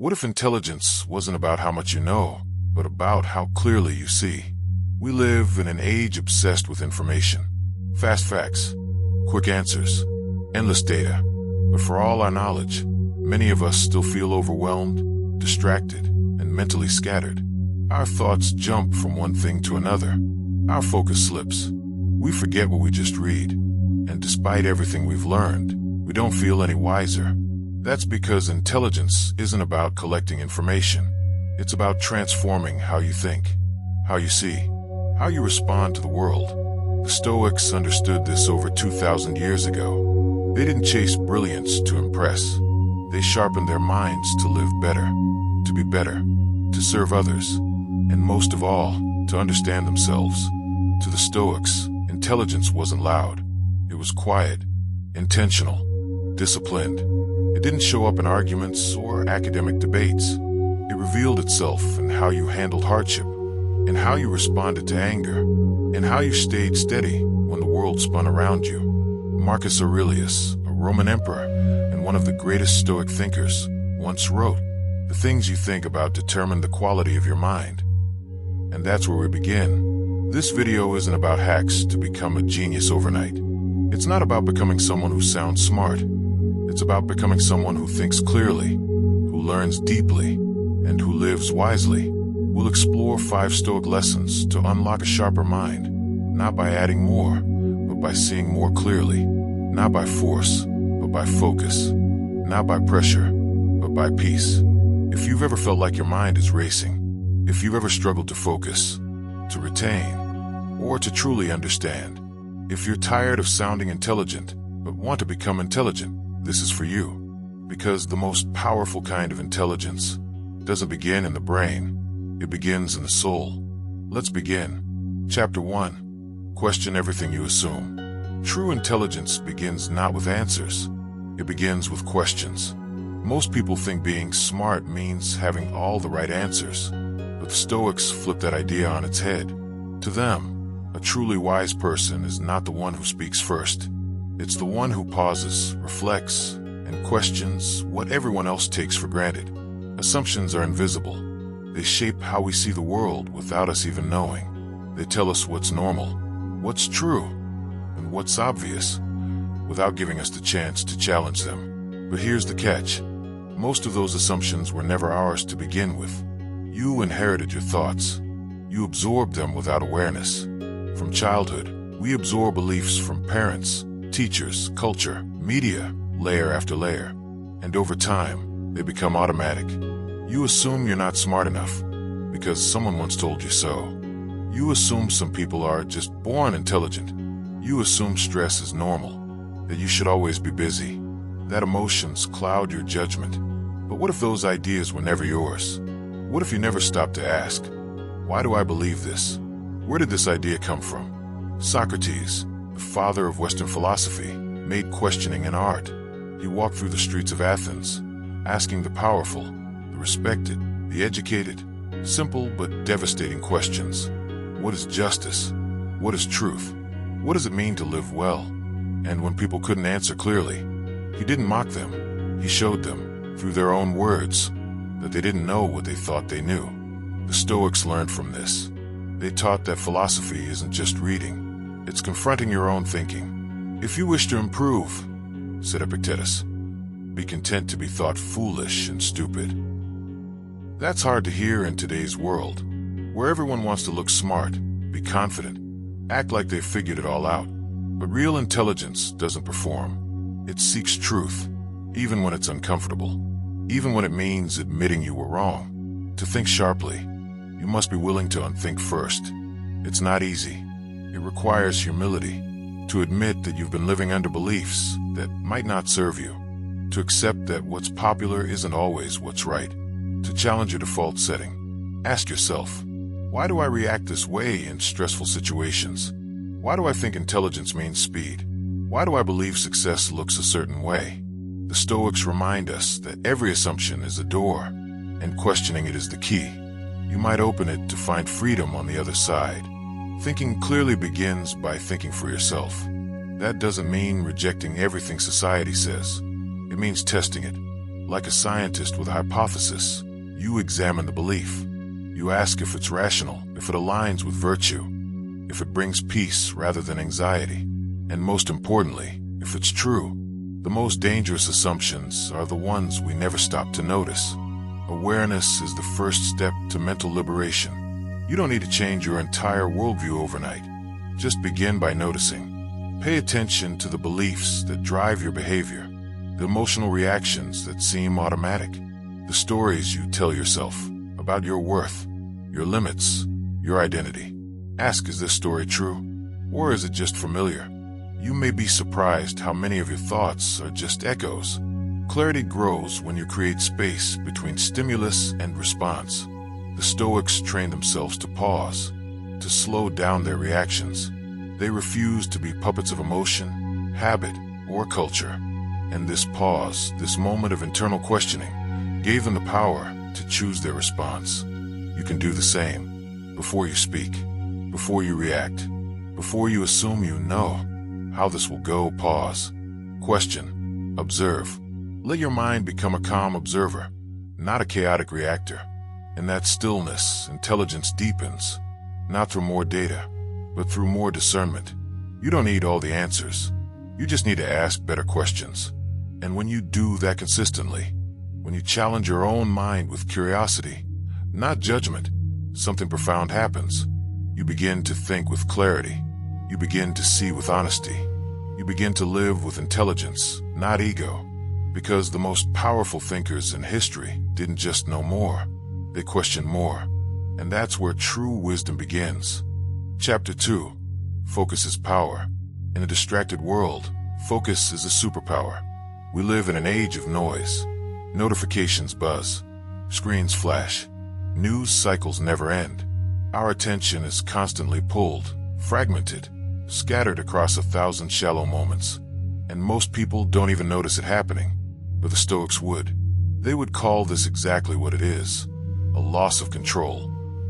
What if intelligence wasn't about how much you know, but about how clearly you see? We live in an age obsessed with information. Fast facts, quick answers, endless data. But for all our knowledge, many of us still feel overwhelmed, distracted, and mentally scattered. Our thoughts jump from one thing to another. Our focus slips. We forget what we just read. And despite everything we've learned, we don't feel any wiser. That's because intelligence isn't about collecting information. It's about transforming how you think, how you see, how you respond to the world. The Stoics understood this over 2,000 years ago. They didn't chase brilliance to impress. They sharpened their minds to live better, to be better, to serve others, and most of all, to understand themselves. To the Stoics, intelligence wasn't loud. It was quiet, intentional, disciplined. It didn't show up in arguments or academic debates. It revealed itself in how you handled hardship, in how you responded to anger, in how you stayed steady when the world spun around you. Marcus Aurelius, a Roman emperor and one of the greatest Stoic thinkers, once wrote, "The things you think about determine the quality of your mind." And that's where we begin. This video isn't about hacks to become a genius overnight. It's not about becoming someone who sounds smart. It's about becoming someone who thinks clearly, who learns deeply, and who lives wisely. We'll explore 5 Stoic lessons to unlock a sharper mind, not by adding more, but by seeing more clearly, not by force, but by focus, not by pressure, but by peace. If you've ever felt like your mind is racing, if you've ever struggled to focus, to retain, or to truly understand, if you're tired of sounding intelligent, but want to become intelligent, this is for you. Because the most powerful kind of intelligence doesn't begin in the brain, it begins in the soul. Let's begin. Chapter 1. Question everything you assume. True intelligence begins not with answers, it begins with questions. Most people think being smart means having all the right answers, but the Stoics flip that idea on its head. To them, a truly wise person is not the one who speaks first. It's the one who pauses, reflects, and questions what everyone else takes for granted. Assumptions are invisible. They shape how we see the world without us even knowing. They tell us what's normal, what's true, and what's obvious, without giving us the chance to challenge them. But here's the catch. Most of those assumptions were never ours to begin with. You inherited your thoughts. You absorbed them without awareness. From childhood, we absorb beliefs from parents, teachers, culture, media, layer after layer. And over time, they become automatic. You assume you're not smart enough because someone once told you so. You assume some people are just born intelligent. You assume stress is normal, that you should always be busy, that emotions cloud your judgment. But what if those ideas were never yours? What if you never stopped to ask, why do I believe this? Where did this idea come from? Socrates, the father of Western philosophy, made questioning an art. He walked through the streets of Athens, asking the powerful, the respected, the educated, simple but devastating questions. What is justice? What is truth? What does it mean to live well? And when people couldn't answer clearly, he didn't mock them. He showed them, through their own words, that they didn't know what they thought they knew. The Stoics learned from this. They taught that philosophy isn't just reading. It's confronting your own thinking. If you wish to improve, said Epictetus, be content to be thought foolish and stupid. That's hard to hear in today's world, where everyone wants to look smart, be confident, act like they've figured it all out. But real intelligence doesn't perform. It seeks truth, even when it's uncomfortable, even when it means admitting you were wrong. To think sharply, you must be willing to unthink first. It's not easy. It requires humility to admit that you've been living under beliefs that might not serve you, to accept that what's popular isn't always what's right, to challenge your default setting. Ask yourself, why do I react this way in stressful situations? Why do I think intelligence means speed? Why do I believe success looks a certain way? The Stoics remind us that every assumption is a door, and questioning it is the key. You might open it to find freedom on the other side. Thinking clearly begins by thinking for yourself. That doesn't mean rejecting everything society says. It means testing it, Like a scientist with a hypothesis, you examine the belief. You ask if it's rational, if it aligns with virtue, if it brings peace rather than anxiety, and most importantly, if it's true. The most dangerous assumptions are the ones we never stop to notice. Awareness is the first step to mental liberation. You don't need to change your entire worldview overnight. Just begin by noticing. Pay attention to the beliefs that drive your behavior, the emotional reactions that seem automatic, the stories you tell yourself about your worth, your limits, your identity. Ask, is this story true? Or is it just familiar? You may be surprised how many of your thoughts are just echoes. Clarity grows when you create space between stimulus and response. The Stoics trained themselves to pause, to slow down their reactions. They refused to be puppets of emotion, habit, or culture. And this pause, this moment of internal questioning, gave them the power to choose their response. You can do the same. Before you speak, before you react, before you assume you know how this will go, pause. Question. Observe. Let your mind become a calm observer, not a chaotic reactor. In that stillness, intelligence deepens, not through more data, but through more discernment. You don't need all the answers. You just need to ask better questions. And when you do that consistently, when you challenge your own mind with curiosity, not judgment, something profound happens. You begin to think with clarity. You begin to see with honesty. You begin to live with intelligence, not ego. Because the most powerful thinkers in history didn't just know more, they questioned more. And that's where true wisdom begins. Chapter 2. Focus is power. In a distracted world, focus is a superpower. We live in an age of noise. Notifications buzz. Screens flash. News cycles never end. Our attention is constantly pulled, fragmented, scattered across 1,000 shallow moments. And most people don't even notice it happening. But the Stoics would. They would call this exactly what it is, a loss of control.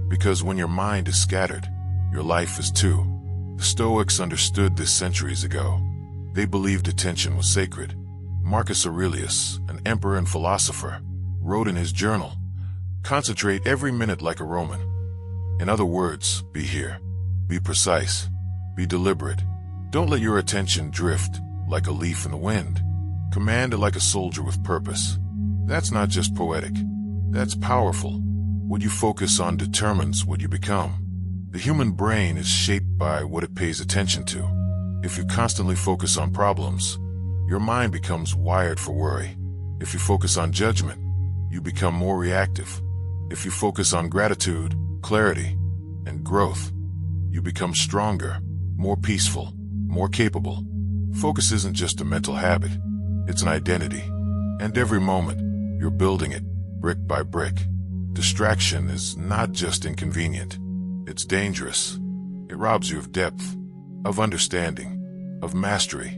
Because when your mind is scattered, your life is too. The Stoics understood this centuries ago. They believed attention was sacred. Marcus Aurelius, an emperor and philosopher, wrote in his journal, "Concentrate every minute like a Roman." In other words, be here. Be precise. Be deliberate. Don't let your attention drift like a leaf in the wind. Command it like a soldier with purpose. That's not just poetic. That's powerful. What you focus on determines what you become. The human brain is shaped by what it pays attention to. If you constantly focus on problems, your mind becomes wired for worry. If you focus on judgment, you become more reactive. If you focus on gratitude, clarity, and growth, you become stronger, more peaceful, more capable. Focus isn't just a mental habit. It's an identity. And every moment, you're building it, brick by brick. Distraction is not just inconvenient. It's dangerous. It robs you of depth, of understanding, of mastery.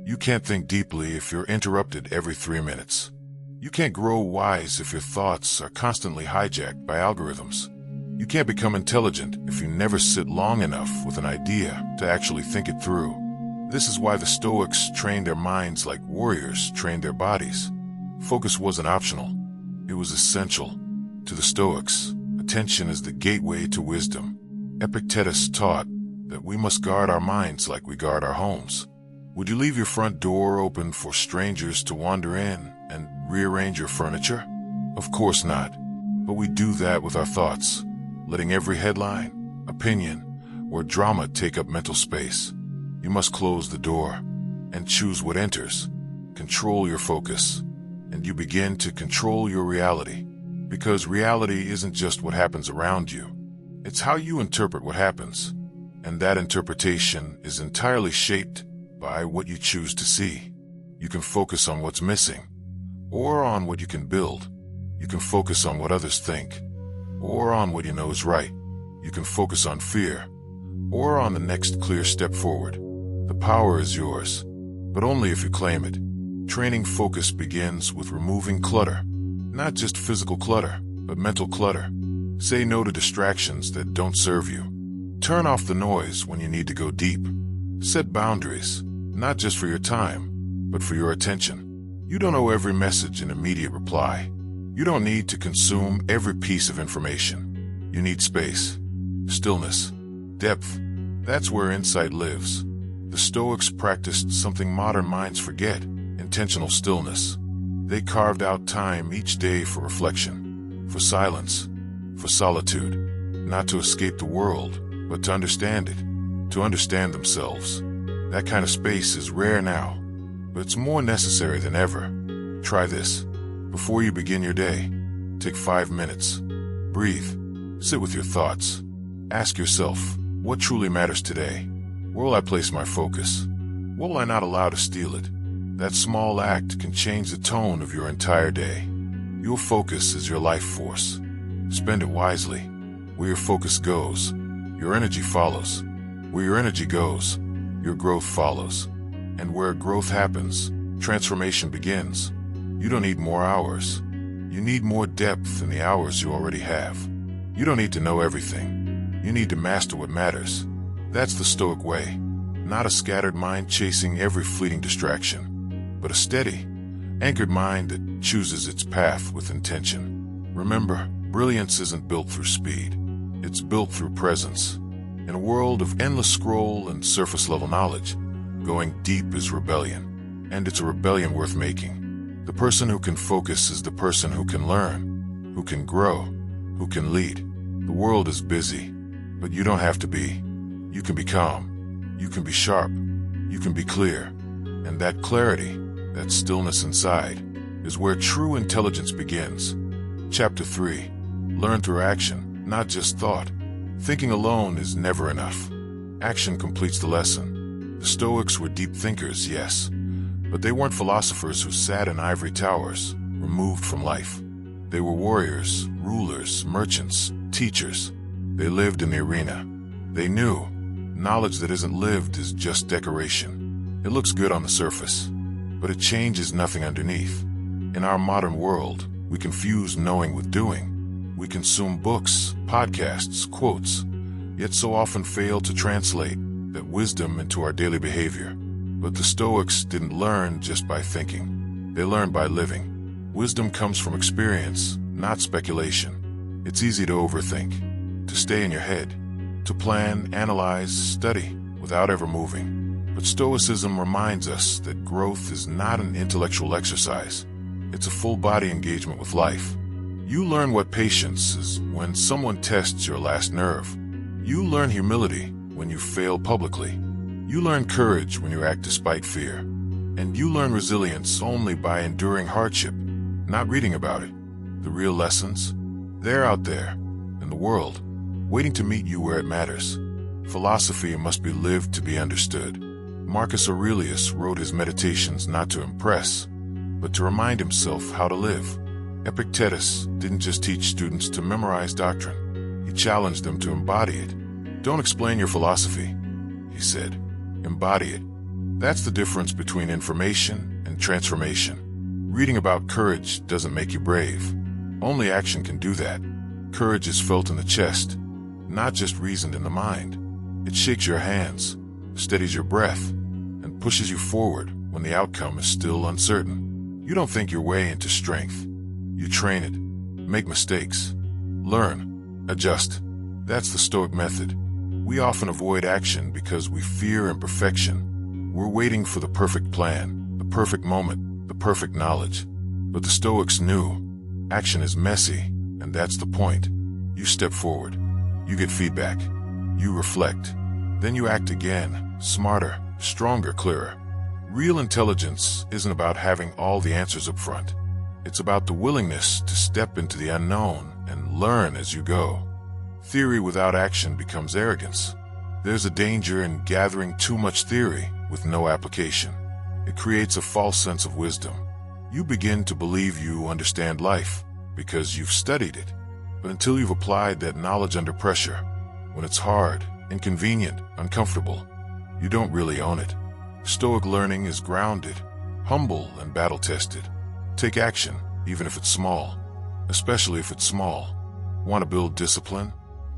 You can't think deeply if you're interrupted every 3 minutes. You can't grow wise if your thoughts are constantly hijacked by algorithms. You can't become intelligent if you never sit long enough with an idea to actually think it through. This is why the Stoics trained their minds like warriors trained their bodies. Focus wasn't optional. It was essential. To the Stoics, attention is the gateway to wisdom. Epictetus taught that we must guard our minds like we guard our homes. Would you leave your front door open for strangers to wander in and rearrange your furniture? Of course not. But we do that with our thoughts, letting every headline, opinion, or drama take up mental space. You must close the door and choose what enters. Control your focus, and you begin to control your reality. Because reality isn't just what happens around you. It's how you interpret what happens. And that interpretation is entirely shaped by what you choose to see. You can focus on what's missing, or on what you can build. You can focus on what others think, or on what you know is right. You can focus on fear, or on the next clear step forward. The power is yours, but only if you claim it. Training focus begins with removing clutter. Not just physical clutter, but mental clutter. Say no to distractions that don't serve you. Turn off the noise when you need to go deep. Set boundaries, not just for your time, but for your attention. You don't owe every message an immediate reply. You don't need to consume every piece of information. You need space, stillness, depth. That's where insight lives. The Stoics practiced something modern minds forget: intentional stillness. They carved out time each day for reflection, for silence, for solitude, not to escape the world, but to understand it, to understand themselves. That kind of space is rare now, but it's more necessary than ever. Try this. Before you begin your day, take 5 minutes. Breathe. Sit with your thoughts. Ask yourself, what truly matters today? Where will I place my focus? What will I not allow to steal it? That small act can change the tone of your entire day. Your focus is your life force. Spend it wisely. Where your focus goes, your energy follows. Where your energy goes, your growth follows. And where growth happens, transformation begins. You don't need more hours. You need more depth in the hours you already have. You don't need to know everything. You need to master what matters. That's the Stoic way. Not a scattered mind chasing every fleeting distraction, but a steady, anchored mind that chooses its path with intention. Remember, brilliance isn't built through speed. It's built through presence. In a world of endless scroll and surface-level knowledge, going deep is rebellion, and it's a rebellion worth making. The person who can focus is the person who can learn, who can grow, who can lead. The world is busy, but you don't have to be. You can be calm, you can be sharp, you can be clear, and that clarity, that stillness inside, is where true intelligence begins. Chapter 3. Learn through action, not just thought. Thinking alone is never enough. Action completes the lesson. The Stoics were deep thinkers, yes, but they weren't philosophers who sat in ivory towers, removed from life. They were warriors, rulers, merchants, teachers. They lived in the arena. They knew knowledge that isn't lived is just decoration. It looks good on the surface, but it changes nothing underneath. In our modern world, we confuse knowing with doing. We consume books, podcasts, quotes, yet so often fail to translate that wisdom into our daily behavior. But the Stoics didn't learn just by thinking. They learned by living. Wisdom comes from experience, not speculation. It's easy to overthink, to stay in your head, to plan, analyze, study, without ever moving. But Stoicism reminds us that growth is not an intellectual exercise. It's a full-body engagement with life. You learn what patience is when someone tests your last nerve. You learn humility when you fail publicly. You learn courage when you act despite fear. And you learn resilience only by enduring hardship, not reading about it. The real lessons, they're out there, in the world, waiting to meet you where it matters. Philosophy must be lived to be understood. Marcus Aurelius wrote his meditations not to impress, but to remind himself how to live. Epictetus didn't just teach students to memorize doctrine. He challenged them to embody it. Don't explain your philosophy, he said. Embody it. That's the difference between information and transformation. Reading about courage doesn't make you brave. Only action can do that. Courage is felt in the chest, not just reasoned in the mind. It shakes your hands, steadies your breath, and pushes you forward when the outcome is still uncertain. You don't think your way into strength. You train it, make mistakes, learn, adjust. That's the Stoic method. We often avoid action because we fear imperfection. We're waiting for the perfect plan, the perfect moment, the perfect knowledge. But the Stoics knew action is messy, and that's the point. You step forward. You get feedback. You reflect. Then you act again, smarter, stronger, clearer. Real intelligence isn't about having all the answers up front. It's about the willingness to step into the unknown and learn as you go. Theory without action becomes arrogance. There's a danger in gathering too much theory with no application. It creates a false sense of wisdom. You begin to believe you understand life because you've studied it. But until you've applied that knowledge under pressure, when it's hard, inconvenient, uncomfortable, you don't really own it. Stoic learning is grounded, humble, and battle-tested. Take action, even if it's small, especially if it's small. Want to build discipline?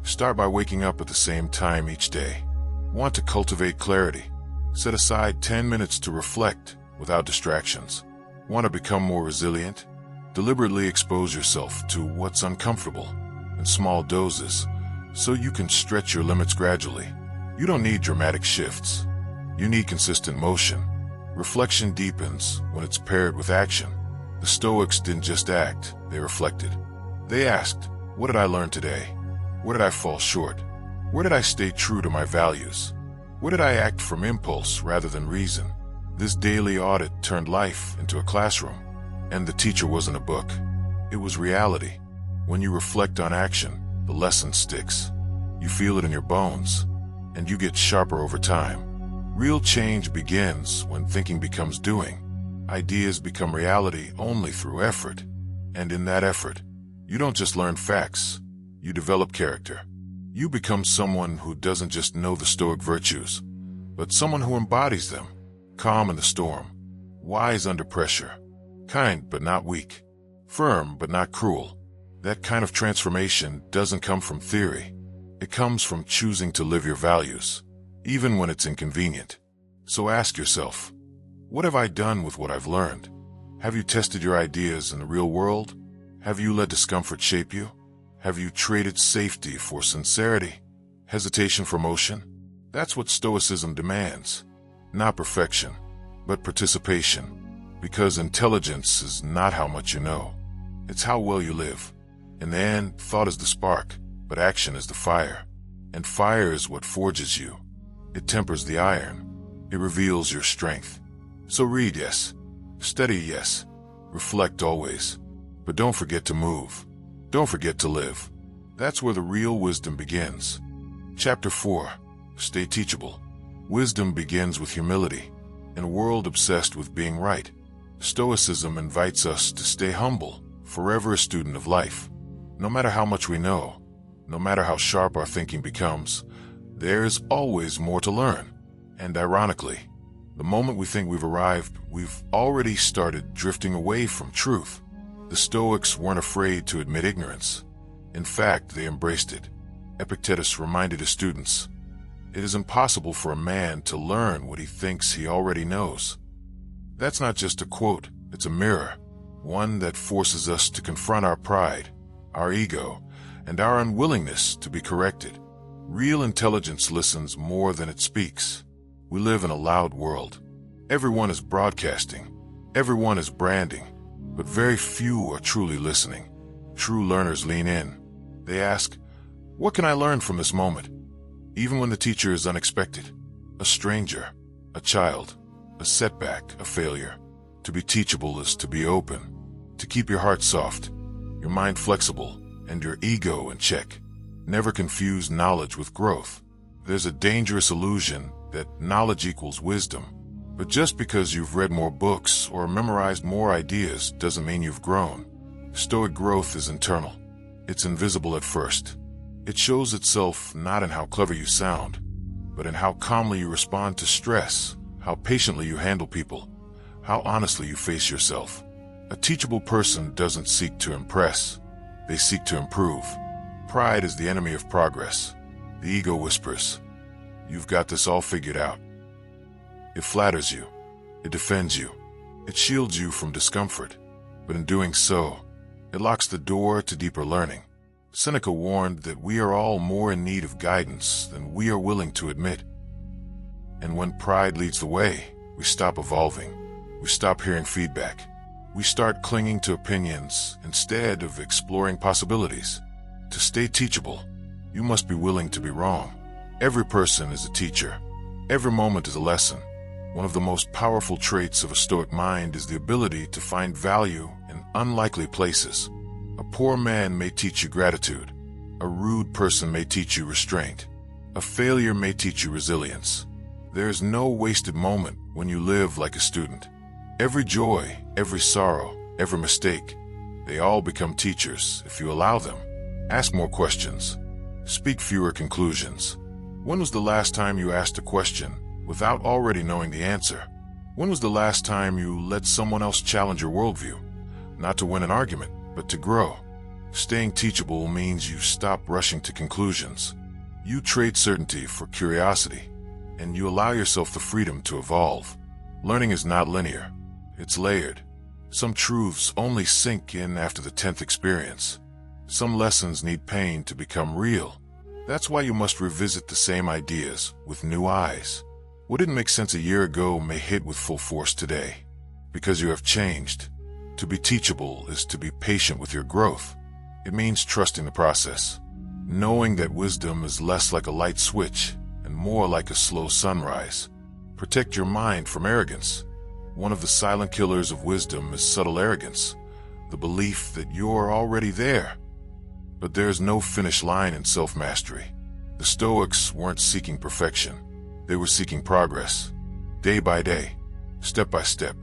Start by waking up at the same time each day. Want to cultivate clarity? Set aside 10 minutes to reflect without distractions. Want to become more resilient? Deliberately expose yourself to what's uncomfortable in small doses so you can stretch your limits gradually. You don't need dramatic shifts. You need consistent motion. Reflection deepens when it's paired with action. The Stoics didn't just act, they reflected. They asked, what did I learn today? Where did I fall short? Where did I stay true to my values? Where did I act from impulse rather than reason? This daily audit turned life into a classroom. And the teacher wasn't a book. It was reality. When you reflect on action, the lesson sticks. You feel it in your bones, and you get sharper over time. Real change begins when thinking becomes doing. Ideas become reality only through effort. And in that effort, you don't just learn facts, you develop character. You become someone who doesn't just know the Stoic virtues, but someone who embodies them. Calm in the storm, wise under pressure, kind but not weak, firm but not cruel. That kind of transformation doesn't come from theory. It comes from choosing to live your values, even when it's inconvenient. So ask yourself, what have I done with what I've learned? Have you tested your ideas in the real world? Have you let discomfort shape you? Have you traded safety for sincerity? Hesitation for motion? That's what Stoicism demands. Not perfection, but participation. Because intelligence is not how much you know. It's how well you live. In the end, thought is the spark, but action is the fire. And fire is what forges you. It tempers the iron. It reveals your strength. So read, yes. Study, yes. Reflect always. But don't forget to move. Don't forget to live. That's where the real wisdom begins. Chapter 4. Stay teachable. Wisdom begins with humility. In a world obsessed with being right, Stoicism invites us to stay humble, forever a student of life. No matter how much we know, no matter how sharp our thinking becomes, there's always more to learn. And ironically, the moment we think we've arrived, we've already started drifting away from truth. The Stoics weren't afraid to admit ignorance. In fact, they embraced it. Epictetus reminded his students, it is impossible for a man to learn what he thinks he already knows. That's not just a quote, it's a mirror, one that forces us to confront our pride, our ego, and our unwillingness to be corrected. Real intelligence listens more than it speaks. We live in a loud world. Everyone is broadcasting, everyone is branding, but very few are truly listening. True learners lean in. They ask, what can I learn from this moment? Even when the teacher is unexpected, a stranger, a child, a setback, a failure. To be teachable is to be open, to keep your heart soft, your mind flexible, and your ego in check. Never confuse knowledge with growth. There's a dangerous illusion that knowledge equals wisdom. But just because you've read more books or memorized more ideas doesn't mean you've grown. Stoic growth is internal. It's invisible at first. It shows itself not in how clever you sound, but in how calmly you respond to stress, how patiently you handle people, how honestly you face yourself. A teachable person doesn't seek to impress. They seek to improve. Pride is the enemy of progress. The ego whispers, you've got this all figured out. It flatters you. It defends you. It shields you from discomfort. But in doing so, it locks the door to deeper learning. Seneca warned that we are all more in need of guidance than we are willing to admit. And when pride leads the way, we stop evolving. We stop hearing feedback. We start clinging to opinions instead of exploring possibilities. To stay teachable, you must be willing to be wrong. Every person is a teacher. Every moment is a lesson. One of the most powerful traits of a Stoic mind is the ability to find value in unlikely places. A poor man may teach you gratitude. A rude person may teach you restraint. A failure may teach you resilience. There is no wasted moment when you live like a student. Every joy, every sorrow, every mistake, they all become teachers if you allow them. Ask more questions. Speak fewer conclusions. When was the last time you asked a question without already knowing the answer? When was the last time you let someone else challenge your worldview? Not to win an argument, but to grow. Staying teachable means you stop rushing to conclusions. You trade certainty for curiosity, and you allow yourself the freedom to evolve. Learning is not linear. It's layered. Some truths only sink in after the 10th experience. Some lessons need pain to become real. That's why you must revisit the same ideas with new eyes. What didn't make sense a year ago may hit with full force today, because you have changed. To be teachable is to be patient with your growth. It means trusting the process, knowing that wisdom is less like a light switch and more like a slow sunrise. Protect your mind from arrogance. One of the silent killers of wisdom is subtle arrogance, the belief that you're already there. But there's no finish line in self-mastery. The Stoics weren't seeking perfection. They were seeking progress, day by day, step by step.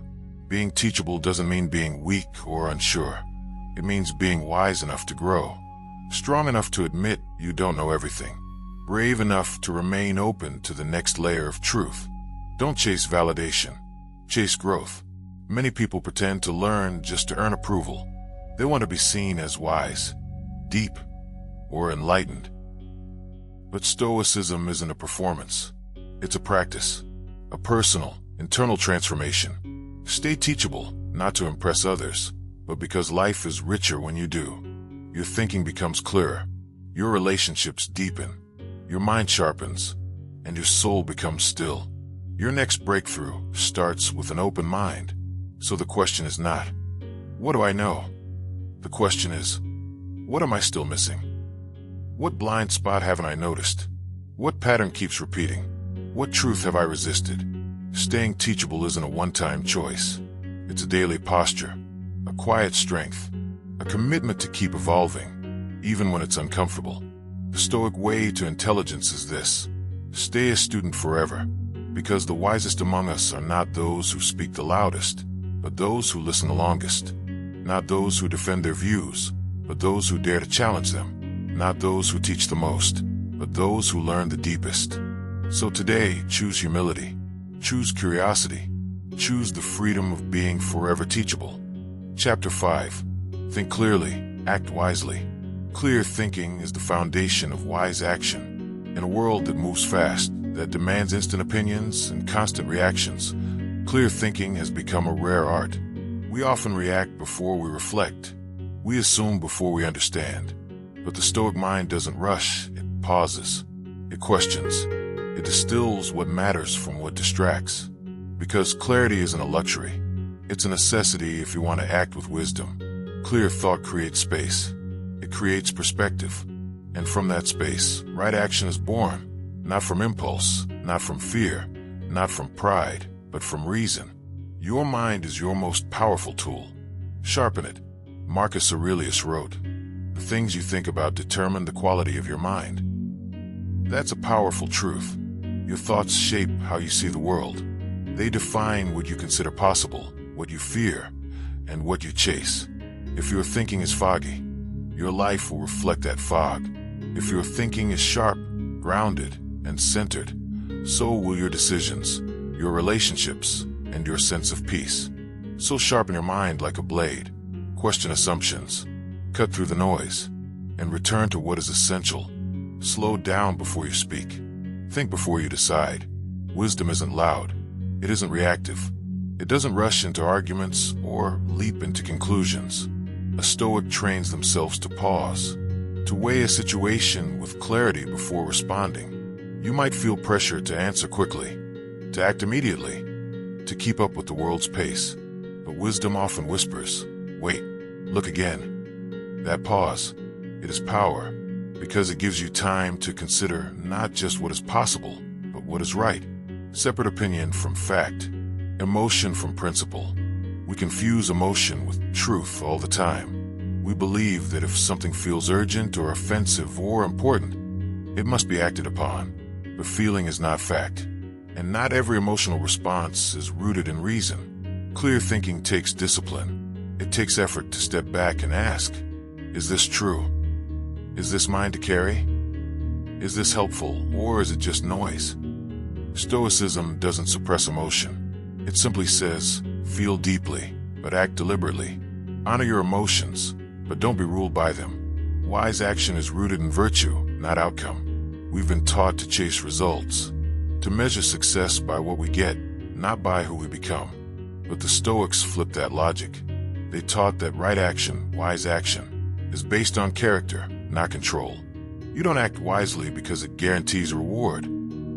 Being teachable doesn't mean being weak or unsure. It means being wise enough to grow, strong enough to admit you don't know everything, brave enough to remain open to the next layer of truth. Don't chase validation, chase growth. Many people pretend to learn just to earn approval. They want to be seen as wise, deep, or enlightened. But Stoicism isn't a performance. It's a practice, a personal, internal transformation. Stay teachable, not to impress others, but because life is richer when you do. Your thinking becomes clearer, your relationships deepen, your mind sharpens, and your soul becomes still. Your next breakthrough starts with an open mind. So the question is not, what do I know? The question is, what am I still missing? What blind spot haven't I noticed? What pattern keeps repeating? What truth have I resisted? Staying teachable isn't a one-time choice. It's a daily posture, a quiet strength, a commitment to keep evolving, even when it's uncomfortable. The Stoic way to intelligence is this: stay a student forever, because the wisest among us are not those who speak the loudest, but those who listen the longest. Not those who defend their views, but those who dare to challenge them. Not those who teach the most, but those who learn the deepest. So today, choose humility, choose curiosity, choose the freedom of being forever teachable. Chapter 5. Think clearly, act wisely. Clear thinking is the foundation of wise action. In a world that moves fast, that demands instant opinions and constant reactions, clear thinking has become a rare art. We often react before we reflect. We assume before we understand. But the Stoic mind doesn't rush, it pauses. It questions. It distills what matters from what distracts. Because clarity isn't a luxury. It's a necessity if you want to act with wisdom. Clear thought creates space. It creates perspective. And from that space, right action is born. Not from impulse, not from fear, not from pride, but from reason. Your mind is your most powerful tool. Sharpen it. Marcus Aurelius wrote, "The things you think about determine the quality of your mind." That's a powerful truth. Your thoughts shape how you see the world. They define what you consider possible, what you fear, and what you chase. If your thinking is foggy, your life will reflect that fog. If your thinking is sharp, grounded, and centered, so will your decisions, your relationships, and your sense of peace. So sharpen your mind like a blade. Question assumptions. Cut through the noise. And return to what is essential. Slow down before you speak. Think before you decide. Wisdom isn't loud. It isn't reactive. It doesn't rush into arguments or leap into conclusions. A Stoic trains themselves to pause, to weigh a situation with clarity before responding. You might feel pressure to answer quickly, to act immediately, to keep up with the world's pace. But wisdom often whispers, wait, look again. That pause, it is power, because it gives you time to consider not just what is possible, but what is right. Separate opinion from fact, emotion from principle. We confuse emotion with truth all the time. We believe that if something feels urgent or offensive or important, it must be acted upon. But feeling is not fact. And not every emotional response is rooted in reason. Clear thinking takes discipline. It takes effort to step back and ask, is this true? Is this mine to carry? Is this helpful, or is it just noise? Stoicism doesn't suppress emotion. It simply says, feel deeply, but act deliberately. Honor your emotions, but don't be ruled by them. Wise action is rooted in virtue, not outcome. We've been taught to chase results, to measure success by what we get, not by who we become. But the Stoics flip that logic. They taught that right action, wise action, is based on character, not control. You don't act wisely because it guarantees reward.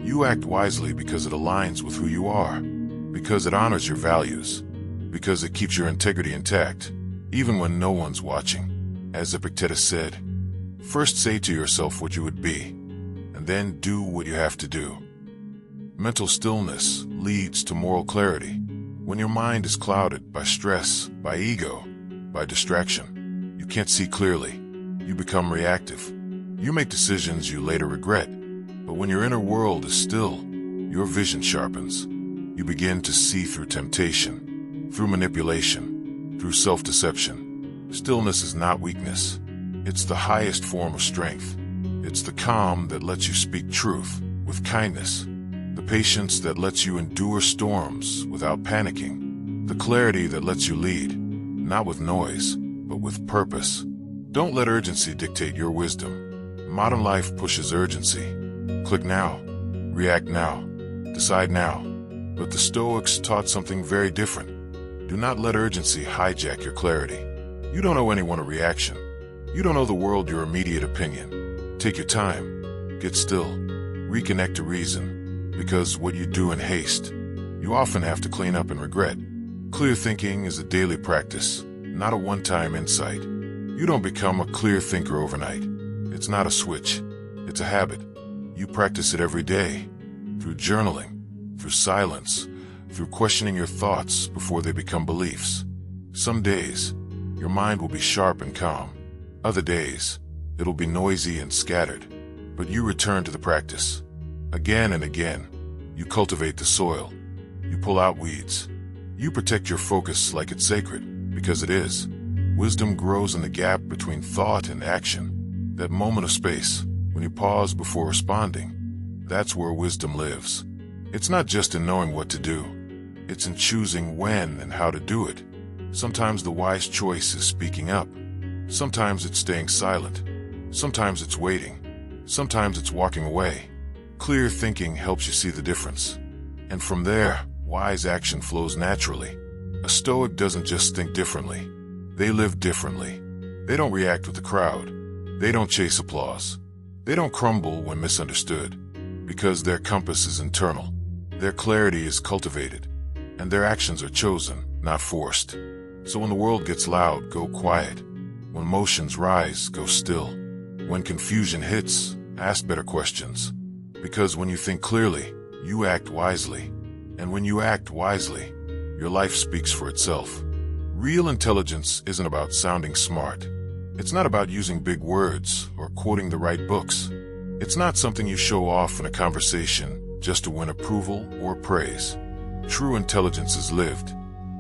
You act wisely because it aligns with who you are, because it honors your values, because it keeps your integrity intact, even when no one's watching. As Epictetus said, first say to yourself what you would be, and then do what you have to do. Mental stillness leads to moral clarity. When your mind is clouded by stress, by ego, by distraction, you can't see clearly. You become reactive. You make decisions you later regret. But when your inner world is still, your vision sharpens. You begin to see through temptation, through manipulation, through self-deception. Stillness is not weakness. It's the highest form of strength. It's the calm that lets you speak truth with kindness. The patience that lets you endure storms without panicking. The clarity that lets you lead, not with noise, but with purpose. Don't let urgency dictate your wisdom. Modern life pushes urgency. Click now, react now, decide now. But the Stoics taught something very different. Do not let urgency hijack your clarity. You don't owe anyone a reaction. You don't owe the world your immediate opinion. Take your time, get still, reconnect to reason. Because what you do in haste, you often have to clean up and regret. Clear thinking is a daily practice, not a one-time insight. You don't become a clear thinker overnight. It's not a switch. It's a habit. You practice it every day, through journaling, through silence, through questioning your thoughts before they become beliefs. Some days, your mind will be sharp and calm. Other days, it'll be noisy and scattered. But you return to the practice. Again and again, you cultivate the soil. You pull out weeds. You protect your focus like it's sacred, because it is. Wisdom grows in the gap between thought and action. That moment of space, when you pause before responding, that's where wisdom lives. It's not just in knowing what to do. It's in choosing when and how to do it. Sometimes the wise choice is speaking up. Sometimes it's staying silent. Sometimes it's waiting. Sometimes it's walking away. Clear thinking helps you see the difference. And from there, wise action flows naturally. A Stoic doesn't just think differently. They live differently. They don't react with the crowd. They don't chase applause. They don't crumble when misunderstood. Because their compass is internal. Their clarity is cultivated. And their actions are chosen, not forced. So when the world gets loud, go quiet. When emotions rise, go still. When confusion hits, ask better questions. Because when you think clearly, you act wisely. And when you act wisely, your life speaks for itself. Real intelligence isn't about sounding smart. It's not about using big words or quoting the right books. It's not something you show off in a conversation just to win approval or praise. True intelligence is lived.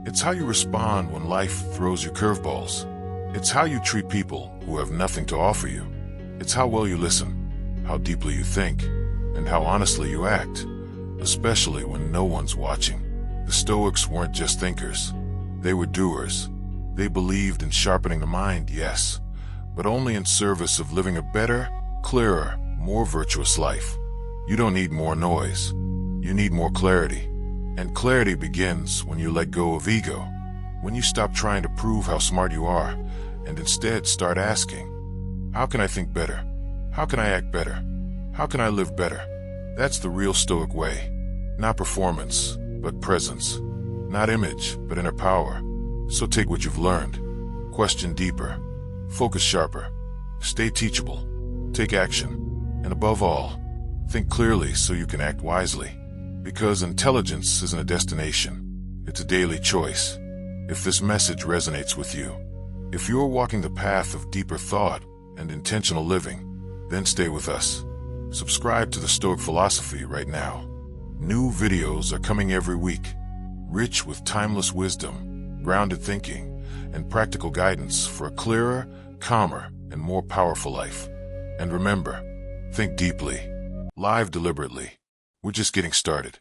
It's how you respond when life throws you curveballs. It's how you treat people who have nothing to offer you. It's how well you listen, how deeply you think, and how honestly you act, especially when no one's watching. The Stoics weren't just thinkers. They were doers. They believed in sharpening the mind, yes, but only in service of living a better, clearer, more virtuous life. You don't need more noise. You need more clarity. And clarity begins when you let go of ego, when you stop trying to prove how smart you are, and instead start asking, how can I think better? How can I act better? How can I live better? That's the real Stoic way. Not performance, but presence. Not image, but inner power. So take what you've learned. Question deeper. Focus sharper. Stay teachable. Take action. And above all, think clearly so you can act wisely. Because intelligence isn't a destination. It's a daily choice. If this message resonates with you, if you're walking the path of deeper thought and intentional living, then stay with us. Subscribe to the Stoic Philosophy right now. New videos are coming every week, rich with timeless wisdom, grounded thinking, and practical guidance for a clearer, calmer, and more powerful life. And remember, think deeply, live deliberately. We're just getting started.